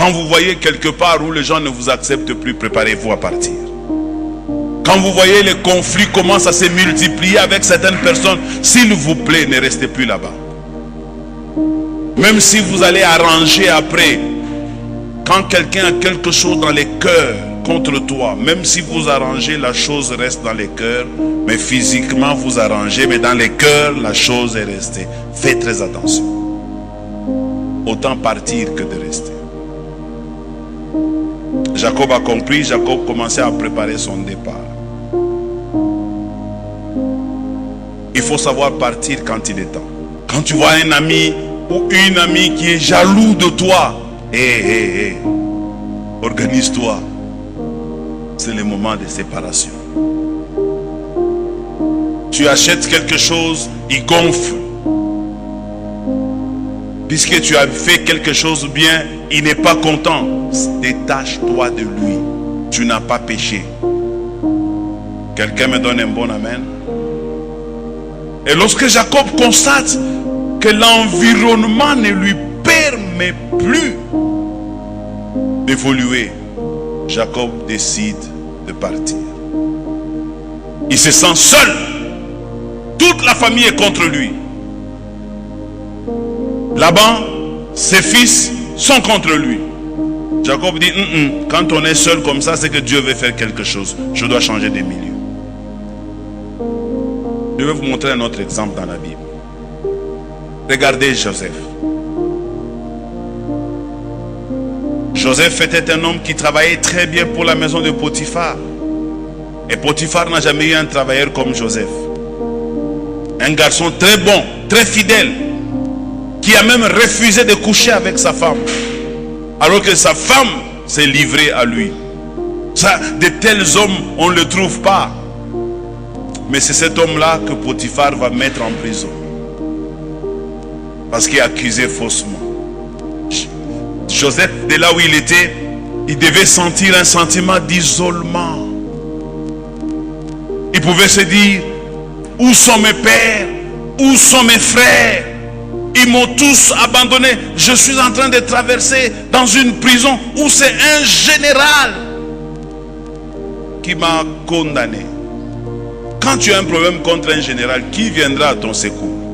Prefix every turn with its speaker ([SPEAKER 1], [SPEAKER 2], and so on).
[SPEAKER 1] Quand vous voyez quelque part où les gens ne vous acceptent plus, préparez-vous à partir. Quand vous voyez les conflits commencent à se multiplier avec certaines personnes, s'il vous plaît, ne restez plus là-bas. Même si vous allez arranger après, quand quelqu'un a quelque chose dans les cœurs contre toi, même si vous arrangez, la chose reste dans les cœurs, mais physiquement vous arrangez, mais dans les cœurs, la chose est restée. Faites très attention. Autant partir que de rester. Jacob a compris, Jacob commençait à préparer son départ. Il faut savoir partir quand il est temps. Quand tu vois un ami ou une amie qui est jaloux de toi, organise-toi. C'est le moment de séparation. Tu achètes quelque chose, il gonfle. Puisque tu as fait quelque chose bien, il n'est pas content. Détache-toi de lui. Tu n'as pas péché. Quelqu'un me donne un bon amen. Et lorsque Jacob constate que l'environnement ne lui permet plus d'évoluer, Jacob décide de partir. Il se sent seul. Toute la famille est contre lui. Laban, ses fils sont contre lui. Jacob dit, quand on est seul comme ça, c'est que Dieu veut faire quelque chose. Je dois changer de milieu. Je vais vous montrer un autre exemple dans la Bible. Regardez Joseph. Joseph était un homme qui travaillait très bien pour la maison de Potiphar. Et Potiphar n'a jamais eu un travailleur comme Joseph. Un garçon très bon, très fidèle, qui a même refusé de coucher avec sa femme, alors que sa femme s'est livrée à lui. Ça, de tels hommes, on ne le trouve pas. Mais c'est cet homme-là que Potiphar va mettre en prison. Parce qu'il est accusé faussement. Joseph, de là où il était, il devait sentir un sentiment d'isolement. Il pouvait se dire, où sont mes pères? Où sont mes frères? Ils m'ont tous abandonné. Je suis en train de traverser dans une prison où c'est un général qui m'a condamné. Quand tu as un problème contre un général, qui viendra à ton secours?